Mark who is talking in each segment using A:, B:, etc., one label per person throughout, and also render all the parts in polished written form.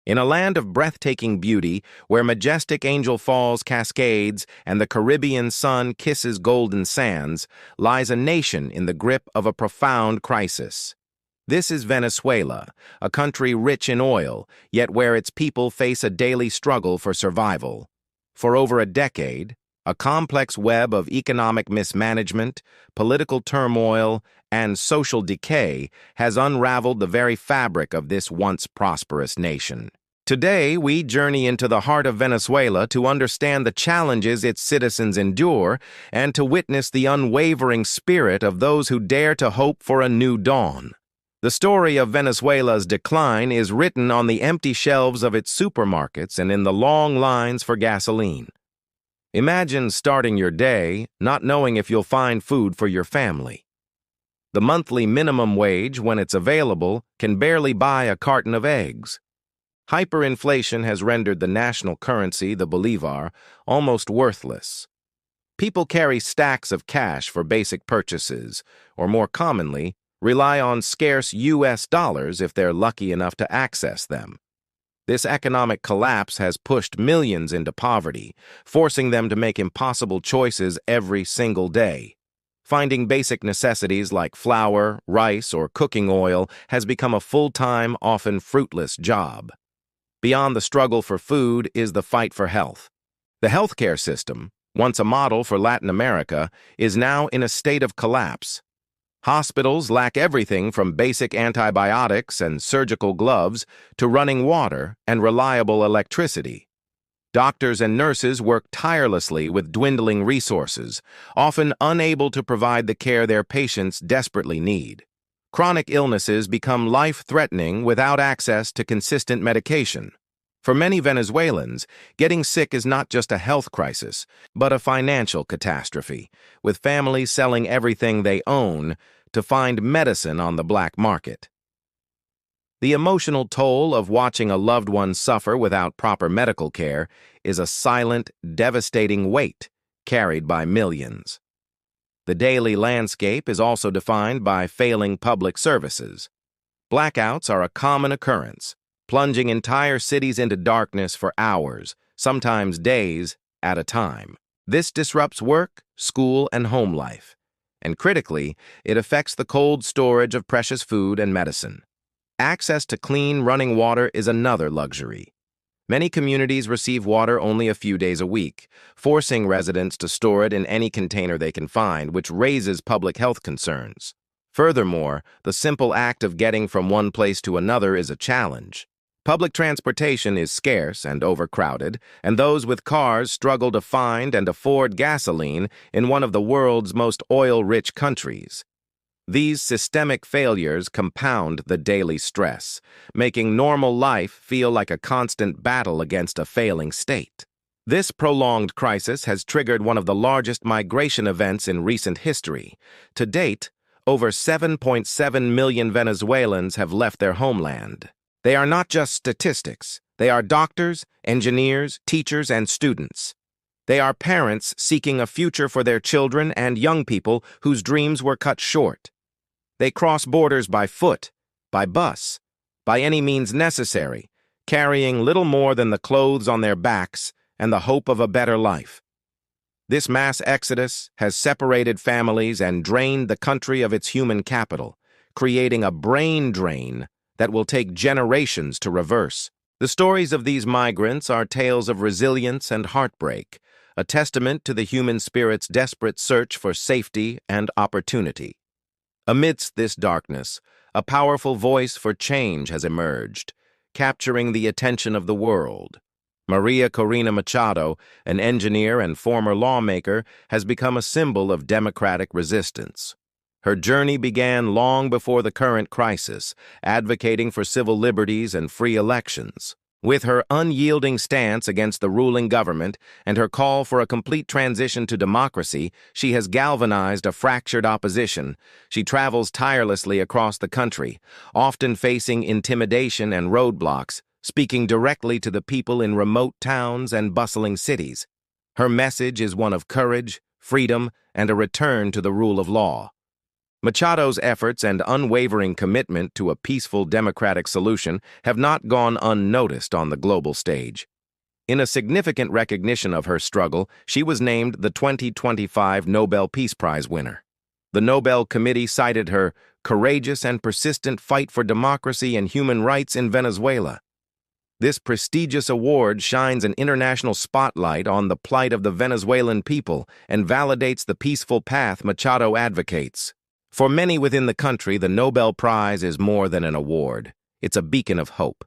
A: In a land of breathtaking beauty, where majestic Angel Falls cascades and the Caribbean sun kisses golden sands, lies a nation in the grip of a profound crisis. This is Venezuela, a country rich in oil, yet where its people face a daily struggle for survival. For over a decade, a complex web of economic mismanagement, political turmoil, and social decay has unraveled the very fabric of this once prosperous nation. Today, we journey into the heart of Venezuela to understand the challenges its citizens endure and to witness the unwavering spirit of those who dare to hope for a new dawn. The story of Venezuela's decline is written on the empty shelves of its supermarkets and in the long lines for gasoline. Imagine starting your day not knowing if you'll find food for your family. The monthly minimum wage, when it's available, can barely buy a carton of eggs. Hyperinflation has rendered the national currency, the bolivar, almost worthless. People carry stacks of cash for basic purchases, or more commonly, rely on scarce U.S. dollars if they're lucky enough to access them. This economic collapse has pushed millions into poverty, forcing them to make impossible choices every single day. Finding basic necessities like flour, rice, or cooking oil has become a full-time, often fruitless job. Beyond the struggle for food is the fight for health. The healthcare system, once a model for Latin America, is now in a state of collapse. Hospitals lack everything from basic antibiotics and surgical gloves to running water and reliable electricity. Doctors and nurses work tirelessly with dwindling resources, often unable to provide the care their patients desperately need. Chronic illnesses become life-threatening without access to consistent medication. For many Venezuelans, getting sick is not just a health crisis, but a financial catastrophe, with families selling everything they own to find medicine on the black market. The emotional toll of watching a loved one suffer without proper medical care is a silent, devastating weight carried by millions. The daily landscape is also defined by failing public services. Blackouts are a common occurrence, plunging entire cities into darkness for hours, sometimes days, at a time. This disrupts work, school, and home life. And critically, it affects the cold storage of precious food and medicine. Access to clean, running water is another luxury. Many communities receive water only a few days a week, forcing residents to store it in any container they can find, which raises public health concerns. Furthermore, the simple act of getting from one place to another is a challenge. Public transportation is scarce and overcrowded, and those with cars struggle to find and afford gasoline in one of the world's most oil-rich countries. These systemic failures compound the daily stress, making normal life feel like a constant battle against a failing state. This prolonged crisis has triggered one of the largest migration events in recent history. To date, over 7.7 million Venezuelans have left their homeland. They are not just statistics. They are doctors, engineers, teachers, and students. They are parents seeking a future for their children and young people whose dreams were cut short. They cross borders by foot, by bus, by any means necessary, carrying little more than the clothes on their backs and the hope of a better life. This mass exodus has separated families and drained the country of its human capital, creating a brain drain that will take generations to reverse. The stories of these migrants are tales of resilience and heartbreak, a testament to the human spirit's desperate search for safety and opportunity. Amidst this darkness, a powerful voice for change has emerged, capturing the attention of the world. Maria Corina Machado, an engineer and former lawmaker, has become a symbol of democratic resistance. Her journey began long before the current crisis, advocating for civil liberties and free elections. With her unyielding stance against the ruling government and her call for a complete transition to democracy, she has galvanized a fractured opposition. She travels tirelessly across the country, often facing intimidation and roadblocks, speaking directly to the people in remote towns and bustling cities. Her message is one of courage, freedom, and a return to the rule of law. Machado's efforts and unwavering commitment to a peaceful democratic solution have not gone unnoticed on the global stage. In a significant recognition of her struggle, she was named the 2025 Nobel Peace Prize winner. The Nobel Committee cited her courageous and persistent fight for democracy and human rights in Venezuela. This prestigious award shines an international spotlight on the plight of the Venezuelan people and validates the peaceful path Machado advocates. For many within the country, the Nobel Prize is more than an award. It's a beacon of hope.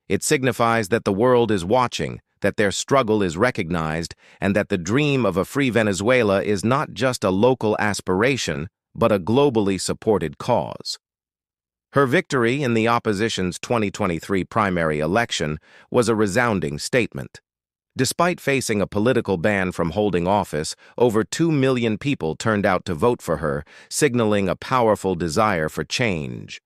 A: It signifies that the world is watching, that their struggle is recognized, and that the dream of a free Venezuela is not just a local aspiration, but a globally supported cause. Her victory in the opposition's 2023 primary election was a resounding statement. Despite facing a political ban from holding office, over 2 million people turned out to vote for her, signaling a powerful desire for change.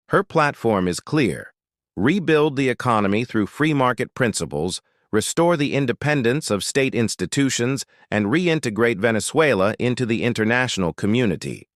A: Her platform is clear: rebuild the economy through free market principles, restore the independence of state institutions, and reintegrate Venezuela into the international community.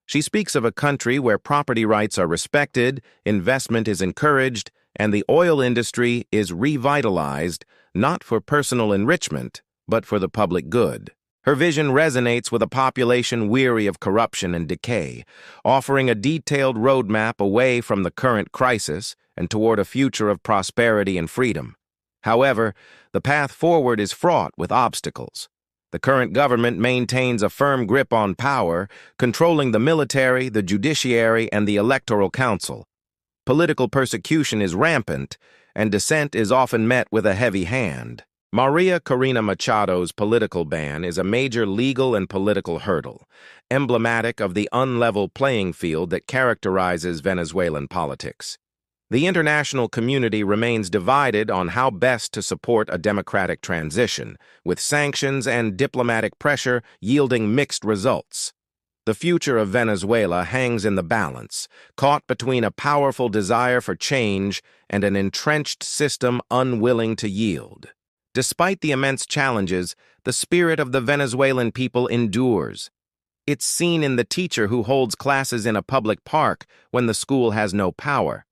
A: She speaks of a country where property rights are respected, investment is encouraged, and the oil industry is revitalized, not for personal enrichment, but for the public good. Her vision resonates with a population weary of corruption and decay, offering a detailed roadmap away from the current crisis and toward a future of prosperity and freedom. However, the path forward is fraught with obstacles. The current government maintains a firm grip on power, controlling the military, the judiciary, and the electoral council. Political persecution is rampant, and dissent is often met with a heavy hand. Maria Corina Machado's political ban is a major legal and political hurdle, emblematic of the unlevel playing field that characterizes Venezuelan politics. The international community remains divided on how best to support a democratic transition, with sanctions and diplomatic pressure yielding mixed results. The future of Venezuela hangs in the balance, caught between a powerful desire for change and an entrenched system unwilling to yield. Despite the immense challenges, the spirit of the Venezuelan people endures. It's seen in the teacher who holds classes in a public park when the school has no power.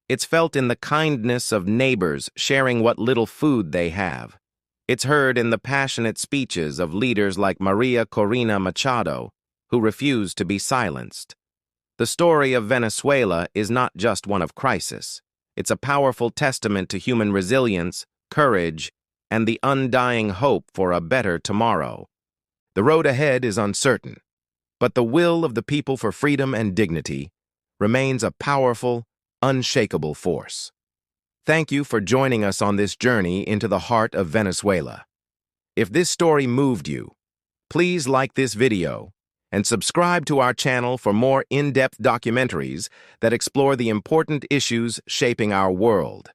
A: It's felt in the kindness of neighbors sharing what little food they have. It's heard in the passionate speeches of leaders like Maria Corina Machado, who refuse to be silenced. The story of Venezuela is not just one of crisis. It's a powerful testament to human resilience, courage, and the undying hope for a better tomorrow. The road ahead is uncertain, but the will of the people for freedom and dignity remains a powerful, unshakable force. Thank you for joining us on this journey into the heart of Venezuela. If this story moved you, please like this video and subscribe to our channel for more in-depth documentaries that explore the important issues shaping our world.